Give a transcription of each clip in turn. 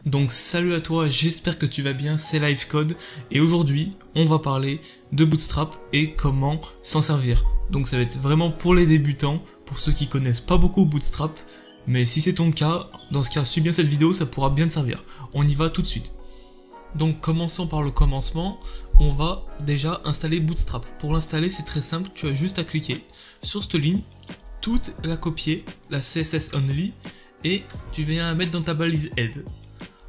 Donc salut à toi, j'espère que tu vas bien, c'est Livecode et aujourd'hui on va parler de Bootstrap et comment s'en servir. Donc ça va être vraiment pour les débutants, pour ceux qui connaissent pas beaucoup Bootstrap, mais si c'est ton cas, dans ce cas suis bien cette vidéo, ça pourra bien te servir. On y va tout de suite. Donc commençons par le commencement, on va déjà installer Bootstrap. Pour l'installer c'est très simple, tu as juste à cliquer sur cette ligne, toute la copier, la CSS only, et tu viens la mettre dans ta balise head.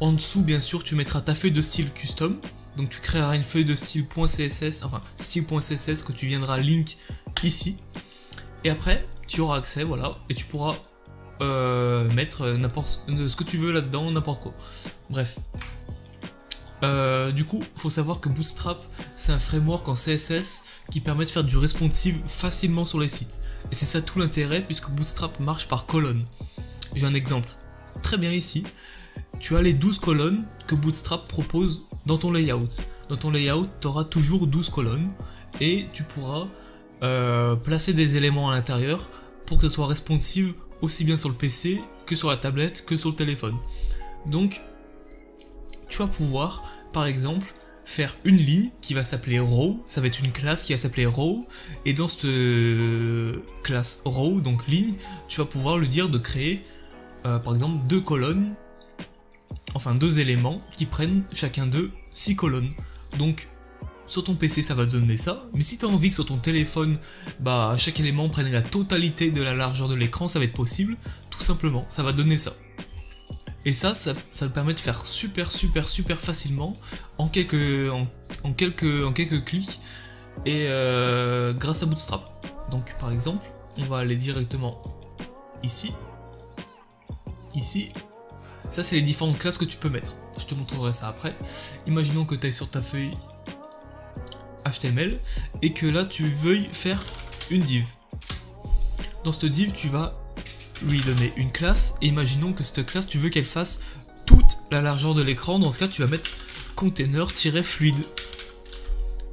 En dessous, bien sûr, tu mettras ta feuille de style custom. Donc tu créeras une feuille de style.css, enfin style.css que tu viendras link ici. Et après, tu auras accès, voilà, et tu pourras mettre n'importe ce que tu veux là-dedans, n'importe quoi. Bref. Du coup, il faut savoir que Bootstrap, c'est un framework en CSS qui permet de faire du responsive facilement sur les sites. Et c'est ça tout l'intérêt, puisque Bootstrap marche par colonne. J'ai un exemple très bien ici. Tu as les 12 colonnes que Bootstrap propose dans ton layout. Dans ton layout, tu auras toujours 12 colonnes et tu pourras placer des éléments à l'intérieur pour que ce soit responsive aussi bien sur le PC que sur la tablette que sur le téléphone. Donc, tu vas pouvoir, par exemple, faire une ligne qui va s'appeler row, ça va être une classe qui va s'appeler row, et dans cette classe row, donc ligne, tu vas pouvoir lui dire de créer, par exemple, deux colonnes, enfin deux éléments qui prennent chacun d'eux 6 colonnes. Donc sur ton PC ça va te donner ça, mais si tu as envie que sur ton téléphone bah chaque élément prenne la totalité de la largeur de l'écran, ça va être possible, tout simplement, ça va donner ça. Et ça te permet de faire super facilement en quelques clics et grâce à Bootstrap. Donc par exemple, on va aller directement ici. Ça c'est les différentes classes que tu peux mettre. Je te montrerai ça après. Imaginons que tu ailles sur ta feuille HTML et que là tu veuilles faire une div. Dans cette div tu vas lui donner une classe et imaginons que cette classe tu veux qu'elle fasse toute la largeur de l'écran. Dans ce cas tu vas mettre container-fluide.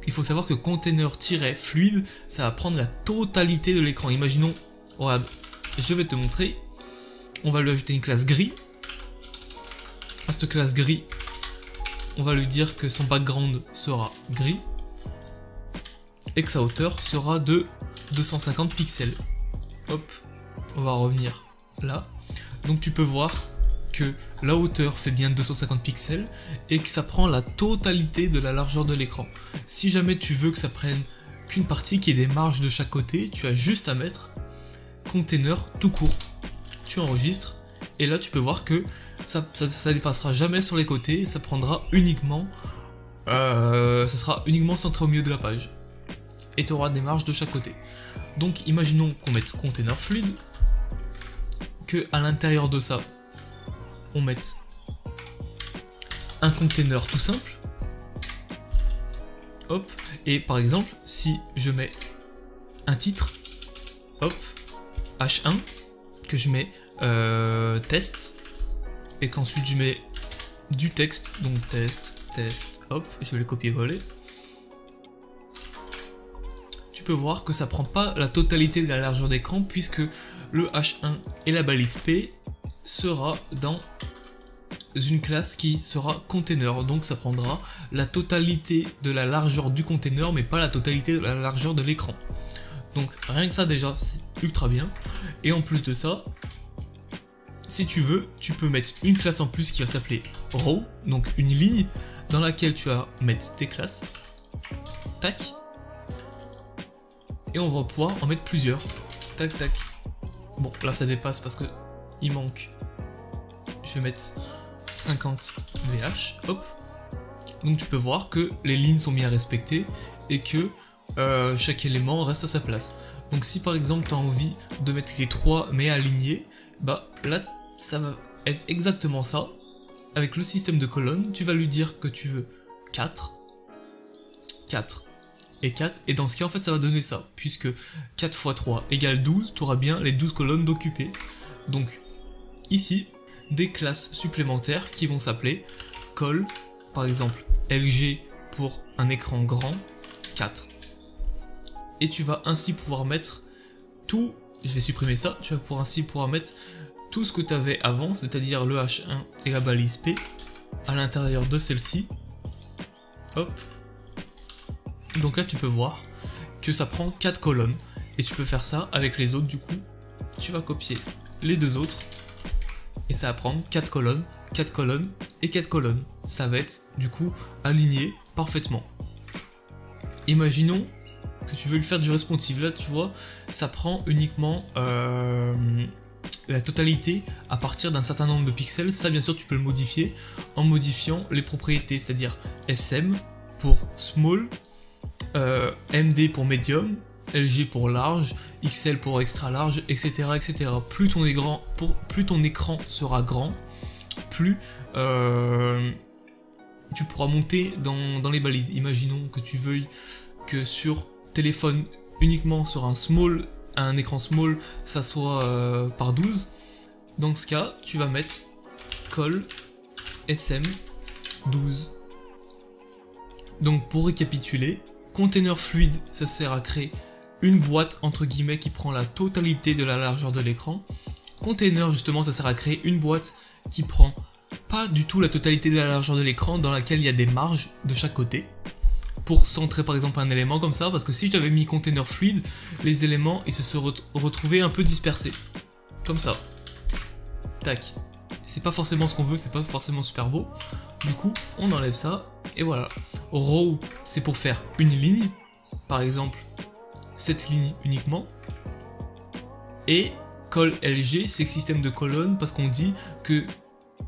Il faut savoir que container-fluide ça va prendre la totalité de l'écran. Imaginons, regarde, je vais te montrer. On va lui ajouter une classe gris. À cette classe gris, on va lui dire que son background sera gris et que sa hauteur sera de 250 pixels. Hop, on va revenir là. Donc tu peux voir que la hauteur fait bien 250 pixels et que ça prend la totalité de la largeur de l'écran. Si jamais tu veux que ça prenne qu'une partie, qui ait des marges de chaque côté, tu as juste à mettre container tout court. Tu enregistres et là tu peux voir que ça dépassera jamais sur les côtés, ça prendra uniquement ça sera uniquement centré au milieu de la page et tu auras des marges de chaque côté. Donc imaginons qu'on mette container fluide, que à l'intérieur de ça on mette un container tout simple, hop, et par exemple si je mets un titre, hop, H1, que je mets test, et qu'ensuite je mets du texte, donc test, hop, je vais les copier-coller. Tu peux voir que ça prend pas la totalité de la largeur d'écran puisque le H1 et la balise P sera dans une classe qui sera container, donc ça prendra la totalité de la largeur du container mais pas la totalité de la largeur de l'écran. Donc rien que ça déjà c'est ultra bien, et en plus de ça, si tu veux, tu peux mettre une classe en plus qui va s'appeler row, donc une ligne dans laquelle tu vas mettre tes classes, tac, et on va pouvoir en mettre plusieurs, tac tac. Bon là ça dépasse parce que il manque, je vais mettre 50 VH, hop, donc tu peux voir que les lignes sont bien respectées et que chaque élément reste à sa place. Donc si par exemple tu as envie de mettre les 3 mais alignés, bah là ça va être exactement ça. Avec le système de colonnes, tu vas lui dire que tu veux 4 et 4, et dans ce cas en fait ça va donner ça, puisque 4 x 3 égale 12, tu auras bien les 12 colonnes d'occupées. Donc ici, des classes supplémentaires qui vont s'appeler col, par exemple LG pour un écran grand, 4. Et tu vas ainsi pouvoir mettre tout, je vais supprimer ça, tu vas ainsi pouvoir mettre tout ce que tu avais avant, c'est-à-dire le H1 et la balise P, à l'intérieur de celle-ci. Hop. Donc là tu peux voir que ça prend 4 colonnes. Et tu peux faire ça avec les autres du coup. Tu vas copier les deux autres. Et ça va prendre 4 colonnes, 4 colonnes et 4 colonnes. Ça va être du coup aligné parfaitement. Imaginons que tu veux le faire du responsive. Là tu vois, ça prend uniquement la totalité à partir d'un certain nombre de pixels. Ça bien sûr tu peux le modifier en modifiant les propriétés, c'est-à-dire SM pour small, MD pour medium, LG pour large, XL pour extra large, etc. etc. Plus ton écran sera grand, plus tu pourras monter dans les balises. Imaginons que tu veuilles que sur téléphone uniquement sur un écran small, ça soit par 12. Dans ce cas, tu vas mettre col SM 12. Donc pour récapituler, container fluide, ça sert à créer une boîte entre guillemets qui prend la totalité de la largeur de l'écran. Container justement, ça sert à créer une boîte qui prend pas du tout la totalité de la largeur de l'écran, dans laquelle il y a des marges de chaque côté pour centrer par exemple un élément comme ça, parce que si j'avais mis container fluide, les éléments ils se retrouvaient un peu dispersés comme ça. Tac. C'est pas forcément ce qu'on veut, c'est pas forcément super beau. Du coup, on enlève ça et voilà. Row, c'est pour faire une ligne, par exemple cette ligne uniquement. Et col LG, c'est le système de colonnes, parce qu'on dit que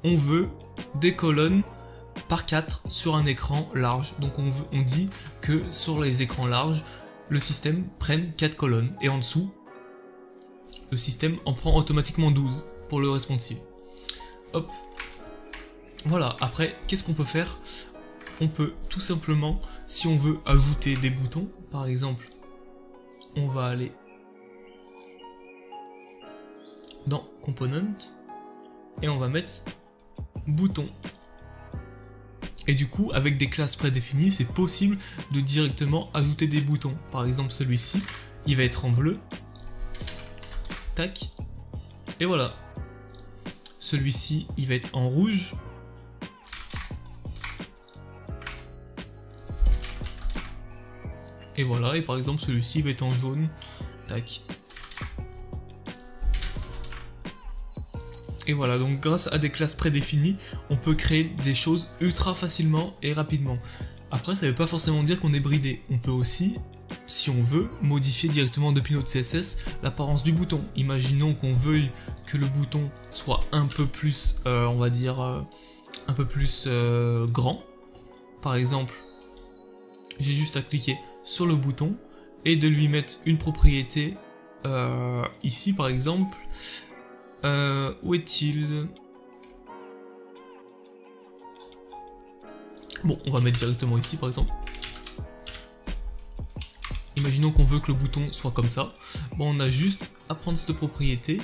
on veut des colonnes par 4 sur un écran large. Donc on dit que sur les écrans larges, le système prenne 4 colonnes. Et en dessous, le système en prend automatiquement 12 pour le responsive. Hop. Voilà, après, qu'est-ce qu'on peut faire? On peut tout simplement, si on veut ajouter des boutons, par exemple, on va aller dans Component et on va mettre bouton. Et du coup, avec des classes prédéfinies, c'est possible de directement ajouter des boutons. Par exemple, celui-ci, il va être en bleu. Tac. Et voilà. Celui-ci, il va être en rouge. Et voilà, et par exemple celui-ci va être en jaune. Tac. Et voilà, donc grâce à des classes prédéfinies, on peut créer des choses ultra facilement et rapidement. Après, ça ne veut pas forcément dire qu'on est bridé. On peut aussi, si on veut, modifier directement depuis notre CSS l'apparence du bouton. Imaginons qu'on veuille que le bouton soit un peu plus, on va dire, un peu plus grand. Par exemple, j'ai juste à cliquer sur le bouton et de lui mettre une propriété ici par exemple. Où est-il? Bon, on va mettre directement ici par exemple. Imaginons qu'on veut que le bouton soit comme ça. Bon, on a juste à prendre cette propriété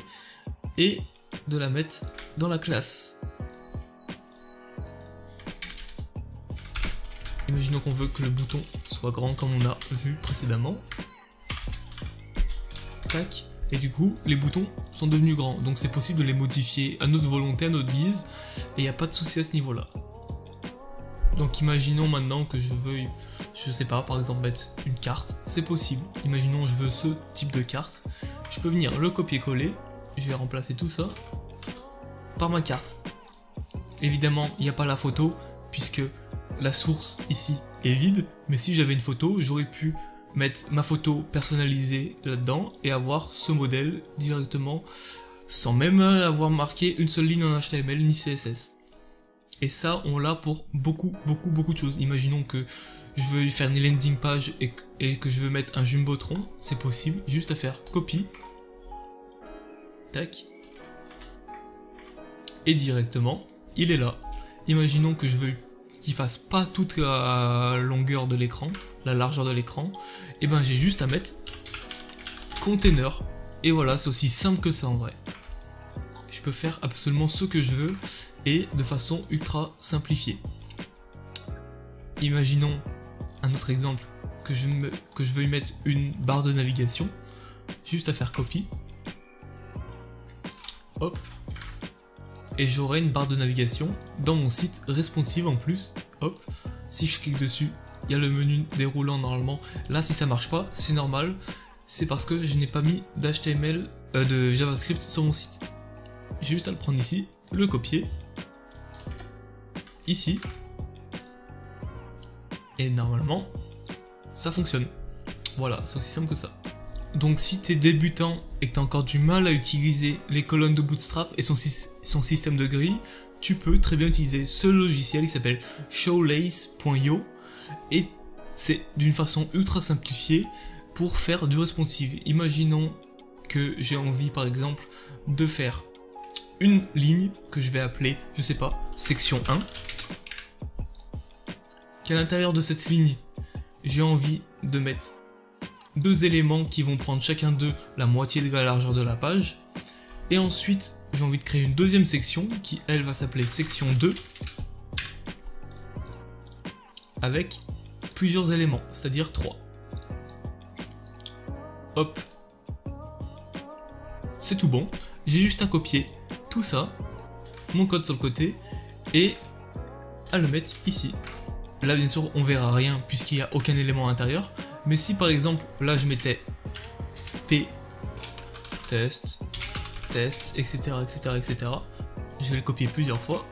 et de la mettre dans la classe. Imaginons qu'on veut que le bouton soit grand comme on a vu précédemment. Tac. Et du coup, les boutons sont devenus grands. Donc c'est possible de les modifier à notre volonté, à notre guise. Et il n'y a pas de souci à ce niveau-là. Donc imaginons maintenant que je veuille, je sais pas, par exemple mettre une carte. C'est possible. Imaginons je veux ce type de carte. Je peux venir le copier-coller. Je vais remplacer tout ça par ma carte. Évidemment, il n'y a pas la photo puisque la source ici est vide, mais si j'avais une photo, j'aurais pu mettre ma photo personnalisée là-dedans et avoir ce modèle directement sans même avoir marqué une seule ligne en HTML ni CSS. Et ça, on l'a pour beaucoup de choses. Imaginons que je veux faire une landing page et que je veux mettre un jumbotron, c'est possible, juste à faire copie, tac, et directement, il est là. Imaginons que je veux qui fasse pas toute la longueur de l'écran, la largeur de l'écran, et ben j'ai juste à mettre container. Et voilà, c'est aussi simple que ça en vrai. Je peux faire absolument ce que je veux et de façon ultra simplifiée. Imaginons un autre exemple que je veux y mettre une barre de navigation. Juste à faire copie. Hop. et j'aurai une barre de navigation dans mon site responsive en plus. Hop, si je clique dessus, il y a le menu déroulant normalement. Là, si ça marche pas, c'est normal, c'est parce que je n'ai pas mis d'HTML, de JavaScript sur mon site. J'ai juste à le prendre ici, le copier, ici, et normalement, ça fonctionne. Voilà, c'est aussi simple que ça. Donc si tu es débutant et que tu as encore du mal à utiliser les colonnes de Bootstrap et son système de grille, tu peux très bien utiliser ce logiciel, il s'appelle Showlace.io et c'est d'une façon ultra simplifiée pour faire du responsive. Imaginons que j'ai envie par exemple de faire une ligne que je vais appeler, je sais pas, section 1, qu'à l'intérieur de cette ligne, j'ai envie de mettre deux éléments qui vont prendre chacun d'eux la moitié de la largeur de la page, et ensuite j'ai envie de créer une deuxième section qui elle va s'appeler section 2 avec plusieurs éléments, c'est-à-dire 3. Hop, c'est tout bon, j'ai juste à copier tout ça, mon code sur le côté, et à le mettre ici. Là bien sûr on verra rien puisqu'il n'y a aucun élément à l'intérieur, mais si par exemple là je mettais P, test, test, etc. Je vais le copier plusieurs fois.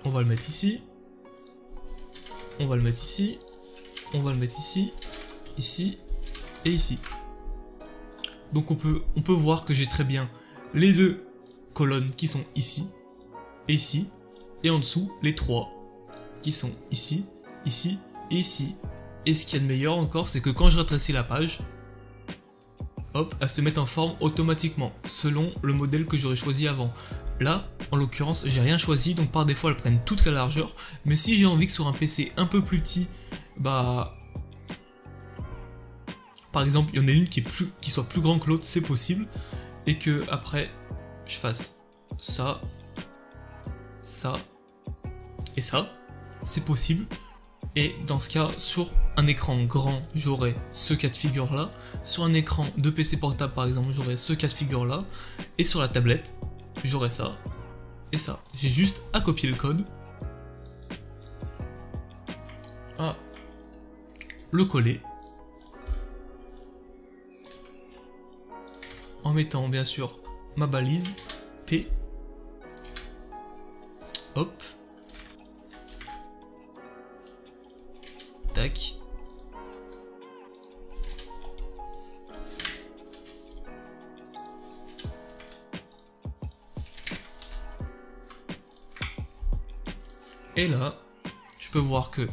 On va le mettre ici. On va le mettre ici. On va le mettre ici. Ici. Et ici. Donc on peut voir que j'ai très bien les deux colonnes qui sont ici. Et ici. Et en dessous les trois qui sont ici, ici et ici. Et ce qu'il y a de meilleur encore, c'est que quand je rétrécis la page, hop, elle se met en forme automatiquement, selon le modèle que j'aurais choisi avant. Là, en l'occurrence, j'ai rien choisi, donc par défaut, elles prennent toute la largeur. Mais si j'ai envie que sur un PC un peu plus petit, bah... Par exemple, il y en a une qui soit plus grande que l'autre, c'est possible. Et que après, je fasse ça, ça et ça, c'est possible. Et dans ce cas, sur un écran grand, j'aurai ce cas de figure là. Sur un écran de PC portable par exemple, j'aurai ce cas de figure là. Et sur la tablette, j'aurai ça et ça. J'ai juste à copier le code, à le coller, en mettant bien sûr ma balise P. Hop. Tac. Et là, tu peux voir que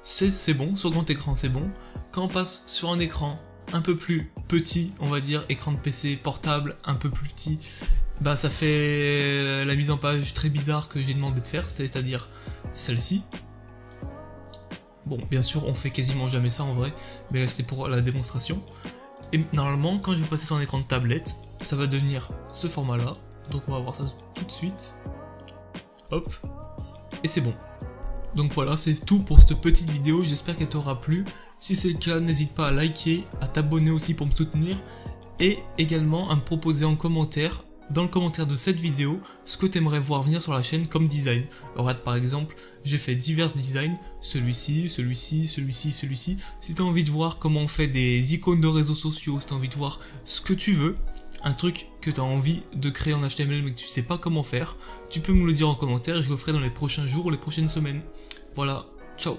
c'est bon, sur grand écran c'est bon. Quand on passe sur un écran un peu plus petit, on va dire écran de PC portable un peu plus petit, bah ça fait la mise en page très bizarre que j'ai demandé de faire, c'est-à-dire celle-ci. Bon, bien sûr, on fait quasiment jamais ça en vrai, mais c'est pour la démonstration. Et normalement, quand je vais passer sur un écran de tablette, ça va devenir ce format-là. Donc on va voir ça tout de suite. Hop. Et c'est bon. Donc voilà, c'est tout pour cette petite vidéo, j'espère qu'elle t'aura plu. Si c'est le cas, n'hésite pas à liker, à t'abonner aussi pour me soutenir, et également à me proposer en commentaire, dans le commentaire de cette vidéo, ce que tu aimerais voir venir sur la chaîne comme design. Regarde par exemple, j'ai fait divers designs, celui-ci, celui-ci, celui-ci, celui-ci. Si tu as envie de voir comment on fait des icônes de réseaux sociaux, si tu as envie de voir ce que tu veux, un truc que tu as envie de créer en HTML mais que tu sais pas comment faire, tu peux me le dire en commentaire et je le ferai dans les prochains jours ou les prochaines semaines. Voilà, ciao.